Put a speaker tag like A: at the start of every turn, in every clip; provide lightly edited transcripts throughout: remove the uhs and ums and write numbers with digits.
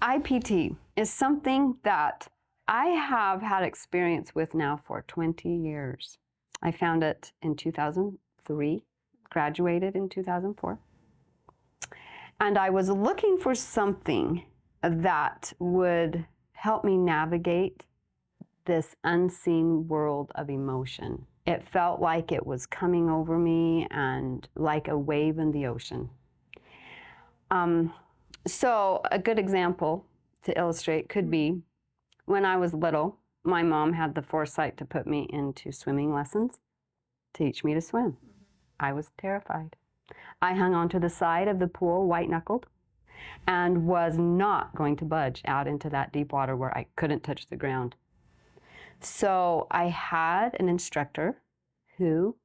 A: IPT is something that I have had experience with now for 20 years. I found it in 2003, graduated in 2004. And I was looking for something that would help me navigate this unseen world of emotion. It felt like it was coming over me and like a wave in the ocean. So a good example to illustrate could be when I was little, my mom had the foresight to put me into swimming lessons, teach me to swim. I was terrified. I hung onto the side of the pool, white-knuckled, and was not going to budge out into that deep water where I couldn't touch the ground. So I had an instructor who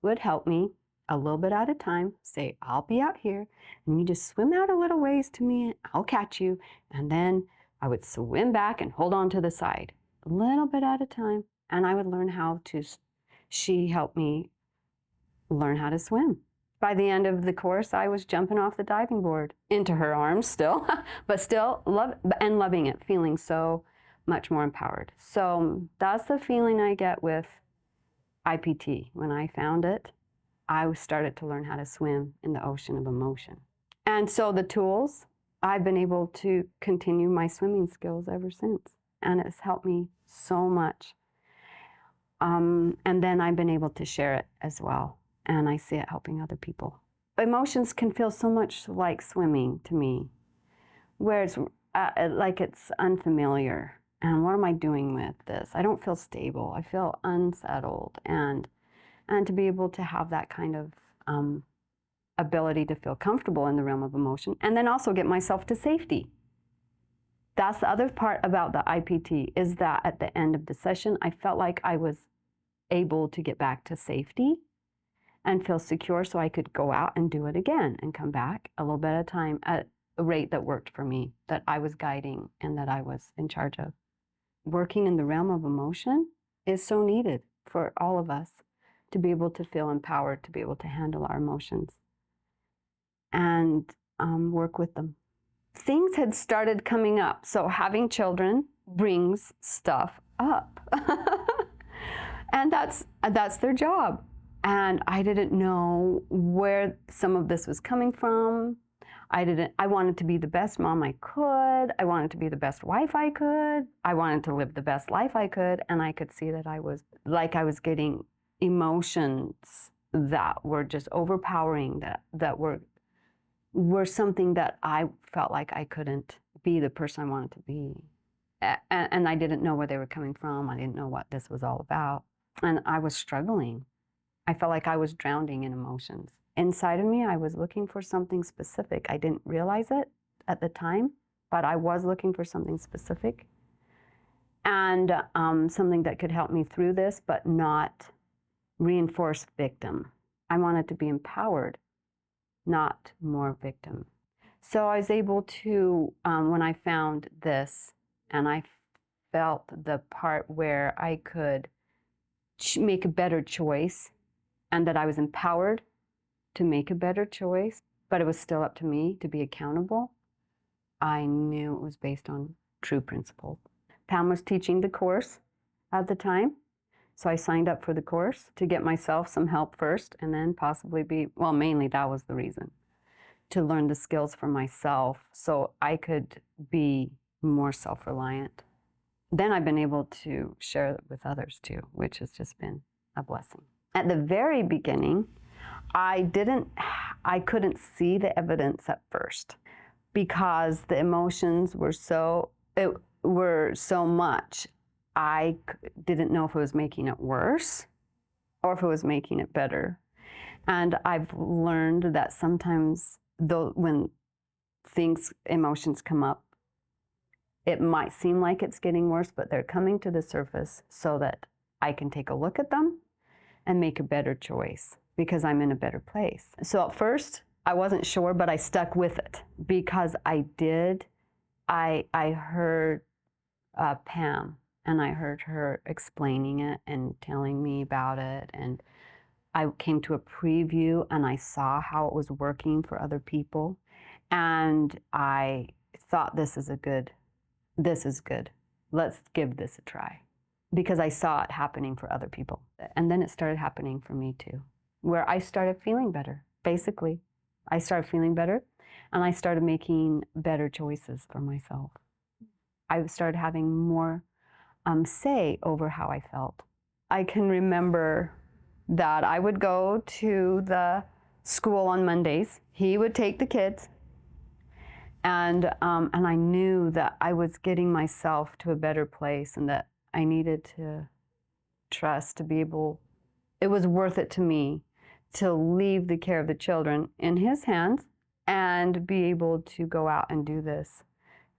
A: would help me a little bit at a time, say, I'll be out here, and you just swim out a little ways to me, I'll catch you, and then I would swim back and hold on to the side, a little bit at a time, and I would learn how to, she helped me learn how to swim. By the end of the course, I was jumping off the diving board into her arms still, but still loving it, feeling so much more empowered. So that's the feeling I get with IPT. When I found it, I started to learn how to swim in the ocean of emotion. And so the tools, I've been able to continue my swimming skills ever since. And it's helped me so much. And then I've been able to share it as well. And I see it helping other people. Emotions can feel so much like swimming to me, where it's like it's unfamiliar. And what am I doing with this? I don't feel stable. I feel unsettled. And to be able to have that kind of ability to feel comfortable in the realm of emotion, and then also get myself to safety. That's the other part about the IPT, is that at the end of the session, I felt like I was able to get back to safety and feel secure so I could go out and do it again and come back a little bit at a time at a rate that worked for me, that I was guiding and that I was in charge of. Working in the realm of emotion is so needed for all of us to be able to feel empowered, to be able to handle our emotions and work with them. Things had started coming up. So having children brings stuff up. And that's their job. And I didn't know where some of this was coming from. I wanted to be the best mom I could. I wanted to be the best wife I could. I wanted to live the best life I could. And I could see that I was getting emotions that were just overpowering, that were something that I felt like I couldn't be the person I wanted to be. And I didn't know where they were coming from. I didn't know what this was all about. And I was struggling. I felt like I was drowning in emotions. Inside of me, I was looking for something specific. I didn't realize it at the time, but I was looking for something specific and something that could help me through this, but not reinforce victim. I wanted to be empowered, not more victim. So I was able to, when I found this, and I felt the part where I could make a better choice, and that I was empowered to make a better choice, but it was still up to me to be accountable. I knew it was based on true principles. Pam was teaching the course at the time, so I signed up for the course to get myself some help first, and then possibly mainly that was the reason, to learn the skills for myself so I could be more self-reliant. Then I've been able to share it with others too, which has just been a blessing. At the very beginning, I couldn't see the evidence at first because the emotions were so much. I didn't know if it was making it worse or if it was making it better. And I've learned that sometimes when emotions come up, it might seem like it's getting worse, but they're coming to the surface so that I can take a look at them and make a better choice because I'm in a better place. So at first, I wasn't sure, but I stuck with it because I heard Pam, and I heard her explaining it and telling me about it, and I came to a preview and I saw how it was working for other people, and I thought this is good. Let's give this a try. Because I saw it happening for other people. And then it started happening for me too, where I started feeling better. Basically, I started feeling better and I started making better choices for myself. I started having more say over how I felt. I can remember that I would go to the school on Mondays. He would take the kids, and I knew that I was getting myself to a better place and that I needed to trust to be able, it was worth it to me to leave the care of the children in his hands and be able to go out and do this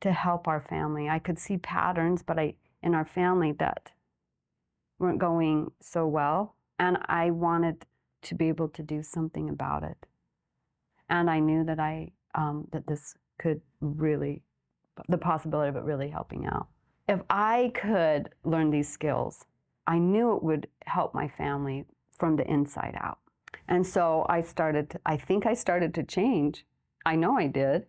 A: to help our family. I could see patterns, but in our family that weren't going so well, and I wanted to be able to do something about it. And I knew that that this could really, the possibility of it really helping out. If I could learn these skills, I knew it would help my family from the inside out. And so I think I started to change. I know I did.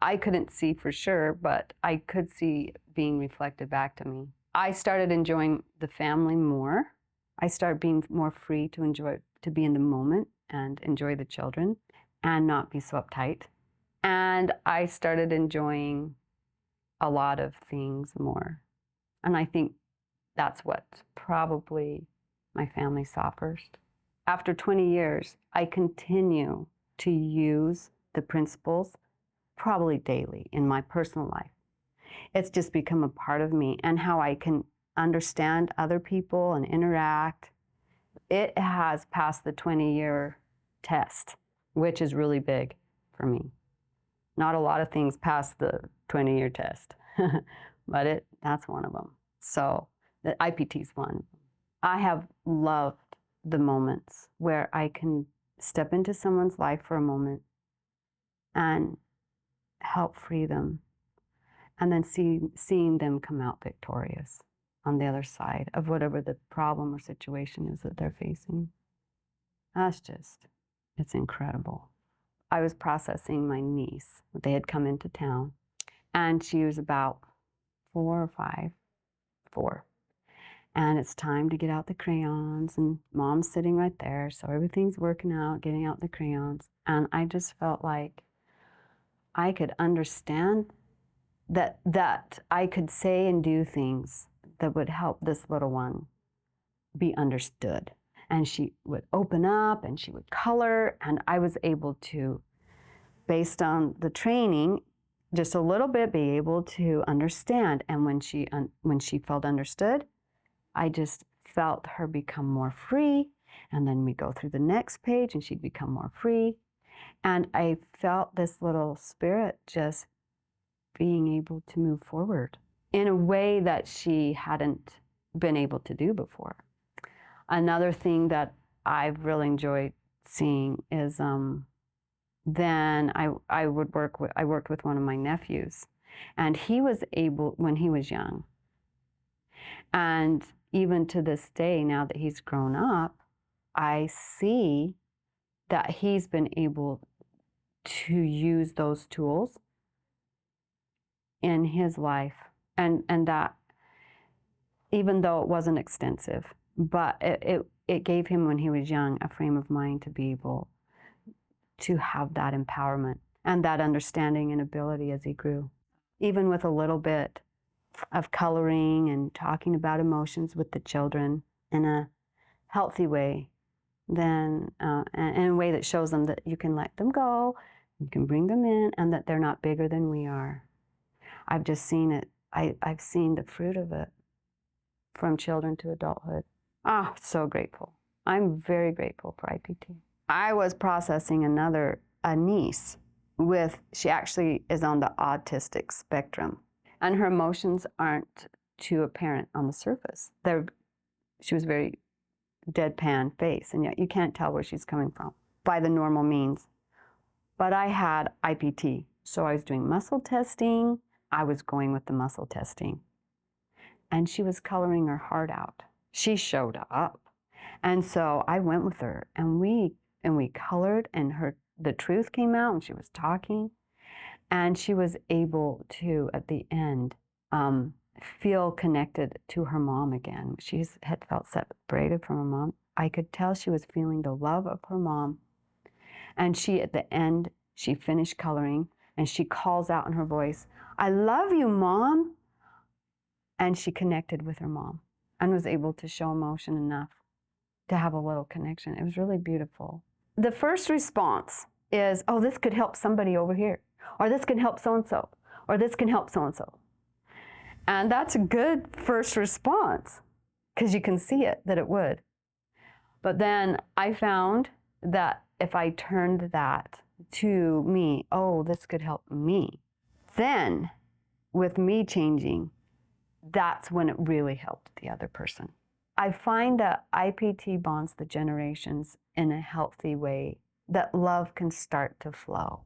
A: I couldn't see for sure, but I could see being reflected back to me. I started enjoying the family more. I started being more free to be in the moment and enjoy the children and not be so uptight. And I started enjoying a lot of things more. And I think that's what probably my family saw first. After 20 years, I continue to use the principles probably daily in my personal life. It's just become a part of me, and how I can understand other people and interact. It has passed the 20-year test, which is really big for me. Not a lot of things pass the 20-year test, but that's one of them. So the IPT is one. I have loved the moments where I can step into someone's life for a moment and help free them, and then seeing them come out victorious on the other side of whatever the problem or situation is that they're facing. It's incredible. I was processing my niece. They had come into town, and she was about 4 or 5. And it's time to get out the crayons, and Mom's sitting right there, so everything's working out, getting out the crayons. And I just felt like I could understand that I could say and do things that would help this little one be understood. And she would open up and she would color, and I was able to, based on the training, just a little bit be able to understand. And when she felt understood, I just felt her become more free. And then we go through the next page and she'd become more free. And I felt this little spirit just being able to move forward in a way that she hadn't been able to do before. Another thing that I've really enjoyed seeing is then I worked with one of my nephews, and he was able, when he was young, and even to this day, now that he's grown up, I see that he's been able to use those tools in his life, and that even though it wasn't extensive, but it gave him, when he was young, a frame of mind to be able to have that empowerment and that understanding and ability as he grew. Even with a little bit of coloring and talking about emotions with the children in a healthy way, then and in a way that shows them that you can let them go, you can bring them in, and that they're not bigger than we are. I've just seen it. I've seen the fruit of it from children to adulthood. Oh, so grateful. I'm very grateful for IPT. I was processing a niece she actually is on the autistic spectrum, and her emotions aren't too apparent on the surface. She was very deadpan face, and yet you can't tell where she's coming from by the normal means. But I had IPT, so I was doing muscle testing. I was going with the muscle testing, and she was coloring her heart out. She showed up, and so I went with her, and we colored, and the truth came out, and she was talking, And she was able to, at the end, feel connected to her mom again. She had felt separated from her mom. I could tell she was feeling the love of her mom. And she, at the end, she finished coloring and she calls out in her voice, "I love you, Mom." And she connected with her mom and was able to show emotion enough to have a little connection. It was really beautiful. The first response is, oh, this could help somebody over here, or this can help so-and-so, or this can help so-and-so. And that's a good first response because you can see it, that it would. But then I found that if I turned that to me, oh, this could help me, then with me changing, that's when it really helped the other person. I find that IPT bonds the generations in a healthy way, that love can start to flow.